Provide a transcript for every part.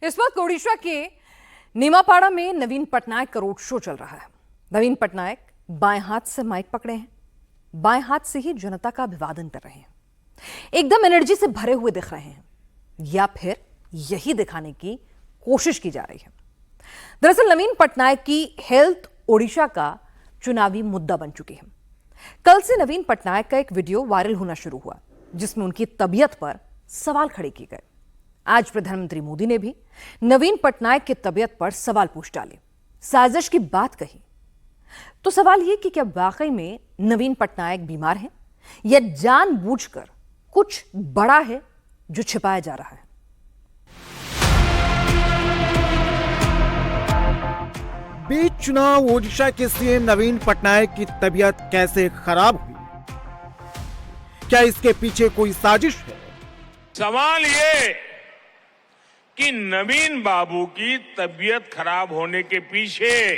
इस वक्त ओडिशा के नीमापाड़ा में नवीन पटनायक का रोड शो चल रहा है। नवीन पटनायक बाएं हाथ से माइक पकड़े हैं, बाएं हाथ से ही जनता का अभिवादन कर रहे हैं, एकदम एनर्जी से भरे हुए दिख रहे हैं, या फिर यही दिखाने की कोशिश की जा रही है। दरअसल नवीन पटनायक की हेल्थ ओडिशा का चुनावी मुद्दा बन चुकी है। कल से नवीन पटनायक का एक वीडियो वायरल होना शुरू हुआ, जिसमें उनकी तबीयत पर सवाल खड़े किए गए। आज प्रधानमंत्री मोदी ने भी नवीन पटनायक की तबीयत पर सवाल पूछ डाले, साजिश की बात कही। तो सवाल यह कि क्या वाकई में नवीन पटनायक बीमार हैं या जानबूझकर कुछ बड़ा है जो छिपाया जा रहा है। बीच चुनाव ओडिशा के सीएम नवीन पटनायक की तबीयत कैसे खराब हुई? क्या इसके पीछे कोई साजिश है? सवाल ये कि नवीन बाबू की तबीयत खराब होने के पीछे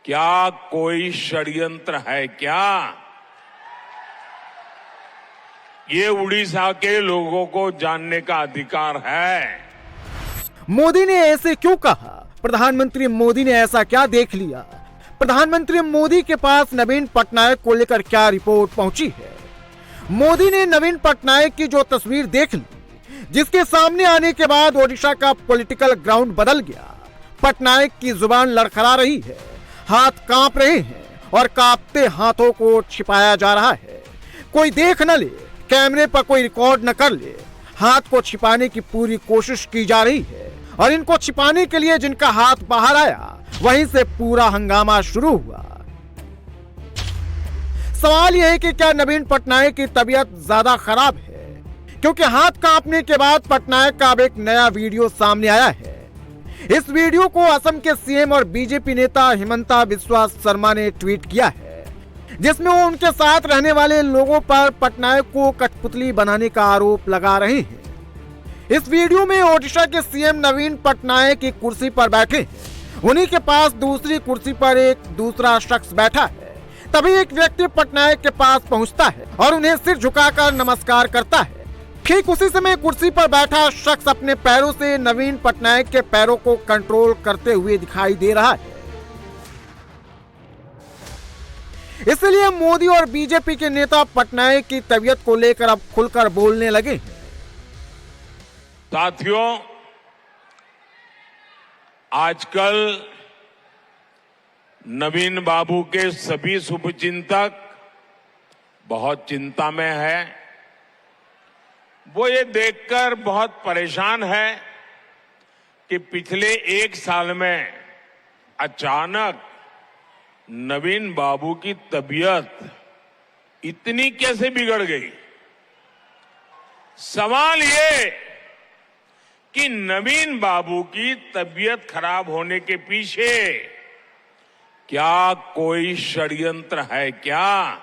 क्या कोई षड्यंत्र है क्या? ये उड़ीसा के लोगों को जानने का अधिकार है। मोदी ने ऐसे क्यों कहा? प्रधानमंत्री मोदी ने ऐसा क्या देख लिया? प्रधानमंत्री मोदी के पास नवीन पटनायक को लेकर क्या रिपोर्ट पहुंची है? मोदी ने नवीन पटनायक की जो तस्वीर देख ली, जिसके सामने आने के बाद ओडिशा का पॉलिटिकल ग्राउंड बदल गया। पटनायक की जुबान लड़खड़ा रही है, हाथ कांप रहे हैं और कांपते हाथों को छिपाया जा रहा है। कोई देख न ले, कैमरे पर कोई रिकॉर्ड न कर ले, हाथ को छिपाने की पूरी कोशिश की जा रही है। और इनको छिपाने के लिए जिनका हाथ बाहर आया, वहीं से पूरा हंगामा शुरू हुआ। सवाल यह है कि क्या नवीन पटनायक की तबीयत ज्यादा खराब है? क्योंकि हाथ कांपने के बाद पटनायक का अब एक नया वीडियो सामने आया है। इस वीडियो को असम के सीएम और बीजेपी नेता हिमंता बिस्वा शर्मा ने ट्वीट किया है, जिसमें वो उनके साथ रहने वाले लोगों पर पटनायक को कठपुतली बनाने का आरोप लगा रहे हैं। इस वीडियो में ओडिशा के सीएम नवीन पटनायक की कुर्सी पर बैठे हैं। उन्हीं के पास दूसरी कुर्सी पर एक दूसरा शख्स बैठा है। तभी एक व्यक्ति पटनायक के पास पहुंचता है और उन्हें सिर झुकाकर नमस्कार करता है। ठीक उसी समय कुर्सी पर बैठा शख्स अपने पैरों से नवीन पटनायक के पैरों को कंट्रोल करते हुए दिखाई दे रहा है। इसलिए मोदी और बीजेपी के नेता पटनायक की तबीयत को लेकर अब खुलकर बोलने लगे हैं। साथियों, आजकल नवीन बाबू के सभी शुभचिंतक बहुत चिंता में है। वो ये देखकर बहुत परेशान है कि पिछले एक साल में अचानक नवीन बाबू की तबीयत इतनी कैसे बिगड़ गई। सवाल ये कि नवीन बाबू की तबीयत खराब होने के पीछे क्या कोई षड्यंत्र है क्या?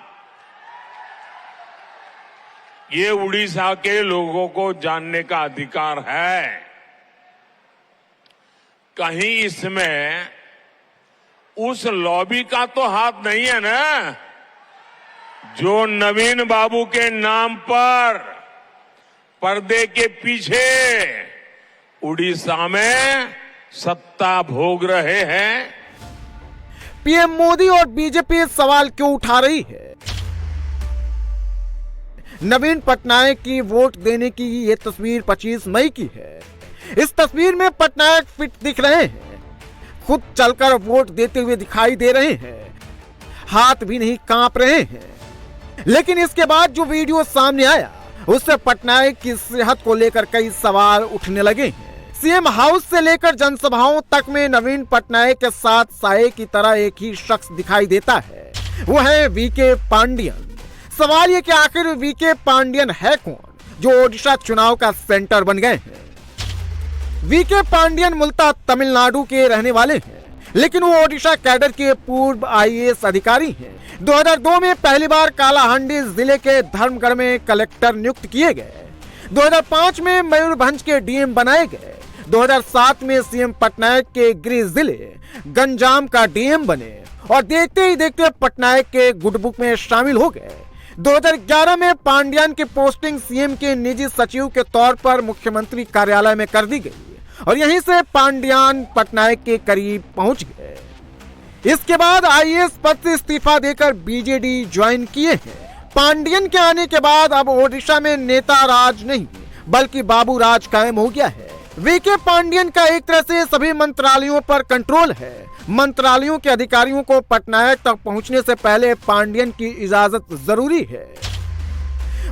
ये उड़ीसा के लोगों को जानने का अधिकार है। कहीं इसमें उस लॉबी का तो हाथ नहीं है ना, जो नवीन बाबू के नाम पर पर्दे के पीछे उड़ीसा में सत्ता भोग रहे हैं। पीएम मोदी और बीजेपी सवाल क्यों उठा रही है? नवीन पटनायक की वोट देने की ये तस्वीर 25 मई की है। इस तस्वीर में पटनायक फिट दिख रहे हैं, खुद चलकर वोट देते हुए दिखाई दे रहे हैं, हाथ भी नहीं कांप रहे हैं। लेकिन इसके बाद जो वीडियो सामने आया, उससे पटनायक की सेहत को लेकर कई सवाल उठने लगे हैं। सीएम हाउस से लेकर जनसभाओं तक में नवीन पटनायक के साथ साये की तरह एक ही शख्स दिखाई देता है, वो है वीके पांडियन। सवाल ये कि आखिर वीके पांडियन है कौन, जो ओडिशा चुनाव का सेंटर बन गए हैं। वीके पांडियन मूलतः तमिलनाडु के रहने वाले हैं, लेकिन वो ओडिशा कैडर के पूर्व आईएएस अधिकारी हैं। 2002 में पहली बार कालाहांडी जिले के धर्मगढ़ में कलेक्टर नियुक्त किए गए। 2005 में मयूरभंज के डीएम बनाए गए। 2007 में सीएम पटनायक के गृह जिले गंजाम का डीएम बने और देखते ही देखते पटनायक के गुड बुक में शामिल हो गए। 2011 में पांडियन की पोस्टिंग सीएम के निजी सचिव के तौर पर मुख्यमंत्री कार्यालय में कर दी गई और यहीं से पांड्यान पटनायक के करीब पहुंच गए। इसके बाद आईएएस पद से इस्तीफा देकर बीजेडी ज्वाइन किए हैं। पांड्यन के आने के बाद अब ओडिशा में नेता राज नहीं बल्कि बाबू राज कायम हो गया है। वीके पांड्यन का एक तरह से सभी मंत्रालयों पर कंट्रोल है। मंत्रालयों के अधिकारियों को पटनायक तक पहुंचने से पहले पांड्यन की इजाजत जरूरी है।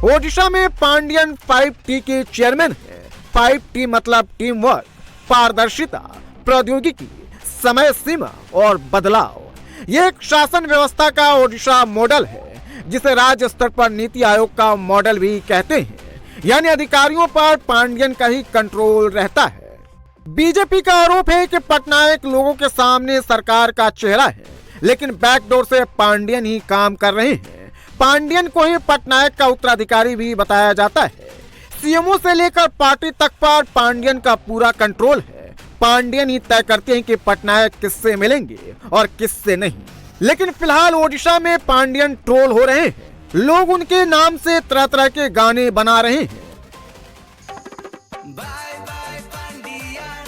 ओडिशा में पांड्यन 5T के चेयरमैन है। 5T मतलब टीम वर्क, पारदर्शिता, प्रौद्योगिकी, समय सीमा और बदलाव। ये एक शासन व्यवस्था का ओडिशा मॉडल है, जिसे राज्य स्तर पर नीति आयोग का मॉडल भी कहते हैं। यानी अधिकारियों पर पांड्यन का ही कंट्रोल रहता है। बीजेपी का आरोप है कि पटनायक लोगों के सामने सरकार का चेहरा है, लेकिन बैकडोर से पांड्यन ही काम कर रहे हैं। पांड्यन को ही पटनायक का उत्तराधिकारी भी बताया जाता है। सीएमओ से लेकर पार्टी तक पर पांड्यन का पूरा कंट्रोल है। पांड्यन ही तय करते हैं कि पटनायक किससे मिलेंगे और किससे नहीं। लेकिन फिलहाल ओडिशा में पांड्यन ट्रोल हो रहे हैं। लोग उनके नाम से तरह तरह के गाने बना रहे हैं। Bye bye Pandian,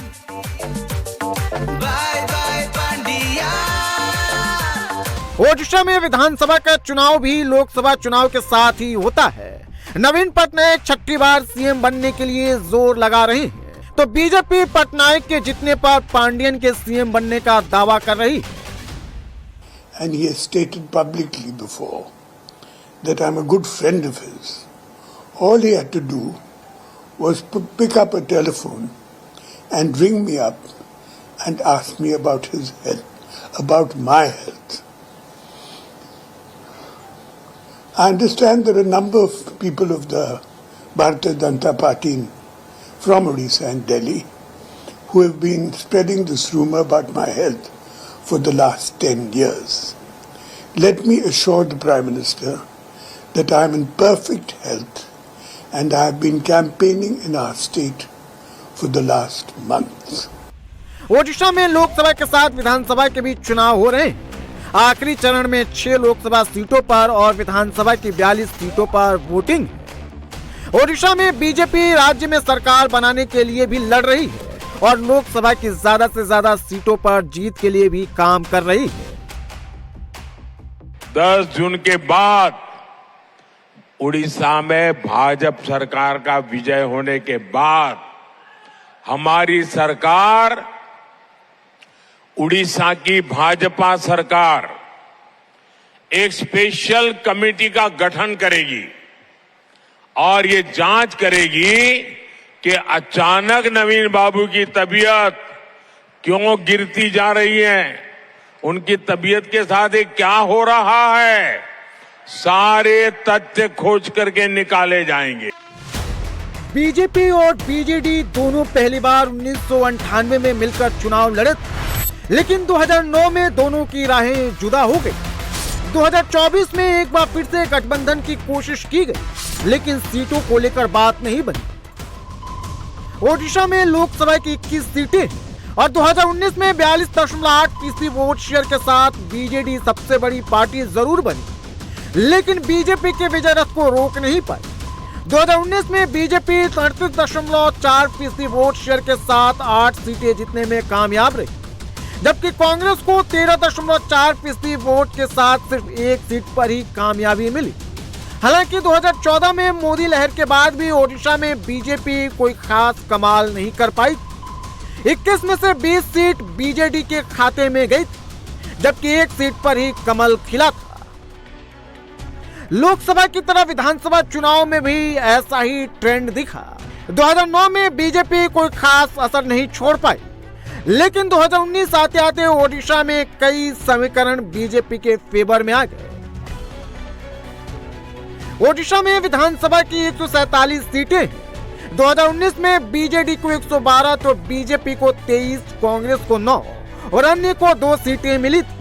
bye bye Pandian. Odisha में विधानसभा का चुनाव भी लोकसभा चुनाव के साथ ही होता है। नवीन पटनायक छठी बार सीएम बनने के लिए जोर लगा रहे हैं, तो बीजेपी पटनायक के जीतने पर पांड्यन के सीएम बनने का दावा कर रही है। And he has stated publicly before that I'm a good friend of his. All he had to do was pick up a telephone and ring me up and ask me about his health, about my health. I understand there are a number of people of the Bharatiya Janata Party from Odisha and Delhi who have been spreading this rumor about my health for the last 10 years. Let me assure the Prime Minister that I am in perfect health and I have been campaigning in our state for the last months. Odisha में लोकसभा के साथ विधानसभा के बीच चुनाव हो रहे हैं। आखिरी चरण में 6 लोकसभा सीटों पर और विधानसभा की 42 सीटों पर वोटिंग है। ओडिशा में बीजेपी राज्य में सरकार बनाने के लिए भी लड़ रही है और लोकसभा की ज्यादा से ज्यादा सीटों पर जीत के लिए भी काम कर रही है। 10 जून के बाद उड़ीसा में भाजपा सरकार का विजय होने के बाद हमारी सरकार, उड़ीसा की भाजपा सरकार, एक स्पेशल कमेटी का गठन करेगी और ये जांच करेगी कि अचानक नवीन बाबू की तबीयत क्यों गिरती जा रही है, उनकी तबीयत के साथ एक क्या हो रहा है, सारे तथ्य खोज करके निकाले जाएंगे। बीजेपी और बीजेडी दोनों पहली बार 1998 में मिलकर चुनाव लड़े, लेकिन 2009 में दोनों की राहें जुदा हो गई। 2024 में एक बार फिर से गठबंधन की कोशिश की गई, लेकिन सीटों को लेकर बात नहीं बनी। ओडिशा में लोकसभा की 21 सीटें और 2019 में 42.8% वोट शेयर के साथ बीजेडी सबसे बड़ी पार्टी जरूर बनी, लेकिन बीजेपी के विजय रथ को रोक नहीं पाई। 2019 में बीजेपी 33.4% वोट शेयर के साथ 8 सीटें जीतने में कामयाब रही, जबकि कांग्रेस को 13.4% वोट के साथ सिर्फ 1 सीट पर ही कामयाबी मिली। हालांकि 2014 में मोदी लहर के बाद भी ओडिशा में बीजेपी कोई खास कमाल नहीं कर पाई। 21 में से 20 सीट बीजेडी के खाते में गई, जबकि 1 सीट पर ही कमल खिला था। लोकसभा की तरह विधानसभा चुनाव में भी ऐसा ही ट्रेंड दिखा। 2009 में बीजेपी कोई खास असर नहीं छोड़ पाई, लेकिन 2019 आते आते ओडिशा में कई समीकरण बीजेपी के फेवर में आ गए। ओडिशा में विधानसभा की 147 सीटें, 2019 में बीजेडी को 112 तो बीजेपी को 23, कांग्रेस को 9 और अन्य को 2 सीटें मिली थी,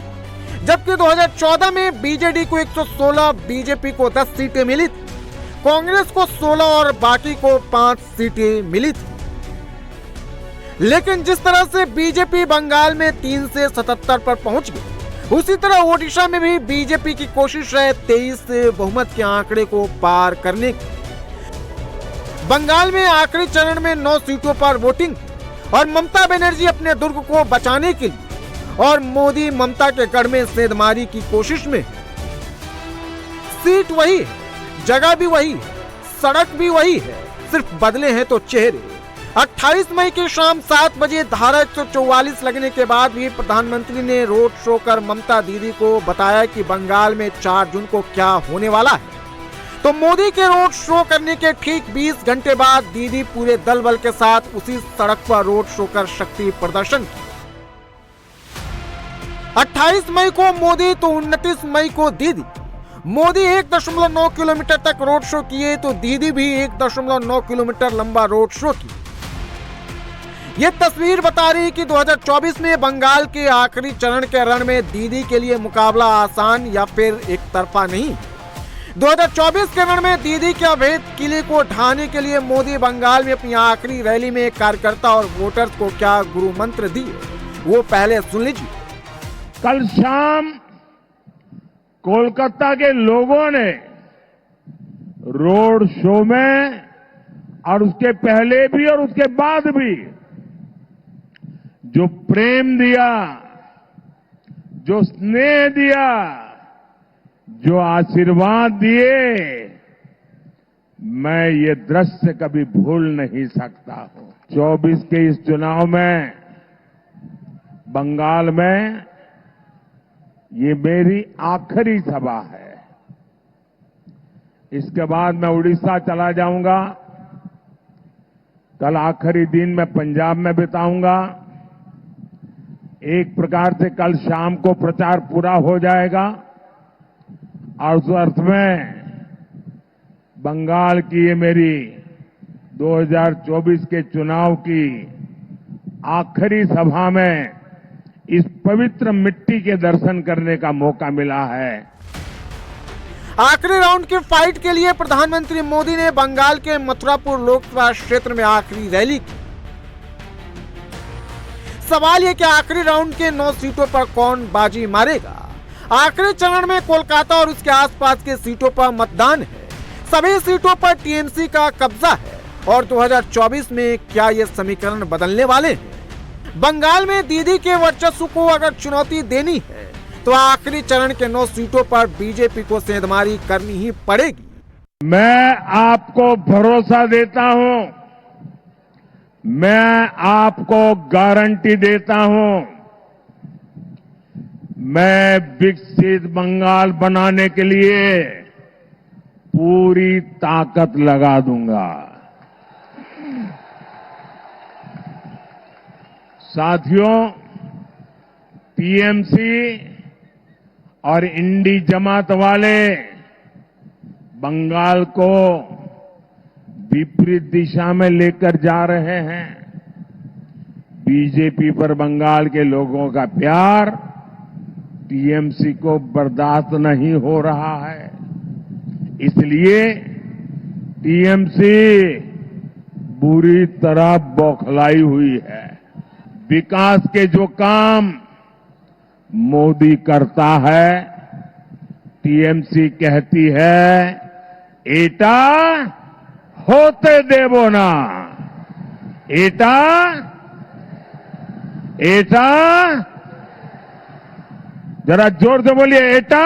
जबकि 2014 में बीजेडी को 116, बीजेपी को 10 सीटें मिली थी, कांग्रेस को 16 और बाकी को 5 सीटें मिली थी। लेकिन जिस तरह से बीजेपी बंगाल में 3 से 77 पर पहुंच गई, उसी तरह ओडिशा में भी बीजेपी की कोशिश है 23 से बहुमत के आंकड़े को पार करने की। बंगाल में आखिरी चरण में 9 सीटों पर वोटिंग और ममता बनर्जी अपने दुर्ग को बचाने के लिए और मोदी ममता के गढ़ में सेंधमारी की कोशिश में है। सीट वही है, जगह भी वही है, सड़क भी वही है, सिर्फ बदले हैं तो चेहरे। 28 मई की शाम 7 बजे धारा 144 लगने के बाद भी प्रधानमंत्री ने रोड शो कर ममता दीदी को बताया कि बंगाल में 4 जून को क्या होने वाला है। तो मोदी के रोड शो करने के ठीक 20 घंटे बाद दीदी पूरे दल बल के साथ उसी सड़क पर रोड शो कर शक्ति प्रदर्शन किया। 28 मई को मोदी तो 29 मई को दीदी। मोदी 1.9 किलोमीटर तक रोड शो किए तो दीदी भी 1.9 किलोमीटर लंबा रोड शो किए। ये तस्वीर बता रही है कि 2024 में बंगाल के आखिरी चरण के रण में दीदी के लिए मुकाबला आसान या फिर एक तरफा नहीं। 2024 के रण में दीदी के अवैध किले को ढाने के लिए मोदी बंगाल में अपनी आखिरी रैली में कार्यकर्ता और वोटर्स को क्या गुरु मंत्र दिए, वो पहले सुन लीजिए। कल शाम कोलकाता के लोगों ने रोड शो में और उसके पहले भी और उसके बाद भी जो प्रेम दिया, जो स्नेह दिया, जो आशीर्वाद दिए, मैं ये दृश्य कभी भूल नहीं सकता हूं। 24 के इस चुनाव में बंगाल में ये मेरी आखिरी सभा है। इसके बाद मैं उड़ीसा चला जाऊंगा। कल आखिरी दिन मैं पंजाब में बिताऊंगा। एक प्रकार से कल शाम को प्रचार पूरा हो जाएगा और उस अर्थ में बंगाल की ये मेरी 2024 के चुनाव की आखिरी सभा में इस पवित्र मिट्टी के दर्शन करने का मौका मिला है। आखिरी राउंड की फाइट के लिए प्रधानमंत्री मोदी ने बंगाल के मथुरापुर लोकसभा क्षेत्र में आखिरी रैली की। सवाल यह कि आखिरी राउंड के 9 सीटों पर कौन बाजी मारेगा। आखिरी चरण में कोलकाता और उसके आसपास के सीटों पर मतदान है। सभी सीटों पर टीएमसी का कब्जा है और 2024 में क्या ये समीकरण बदलने वाले हैं। बंगाल में दीदी के वर्चस्व को अगर चुनौती देनी है तो आखिरी चरण के 9 सीटों पर बीजेपी को सेंधमारी करनी ही पड़ेगी। मैं आपको भरोसा देता हूं, मैं आपको गारंटी देता हूं, मैं विकसित बंगाल बनाने के लिए पूरी ताकत लगा दूंगा। साथियों, टीएमसी और इंडी जमात वाले बंगाल को विपरीत दिशा में लेकर जा रहे हैं। बीजेपी पर बंगाल के लोगों का प्यार टीएमसी को बर्दाश्त नहीं हो रहा है। इसलिए टीएमसी बुरी तरह बौखलाई हुई है। विकास के जो काम मोदी करता है, टीएमसी कहती है एटा होते देवो ना, एटा एटा, जरा जोर से बोलिए, एटा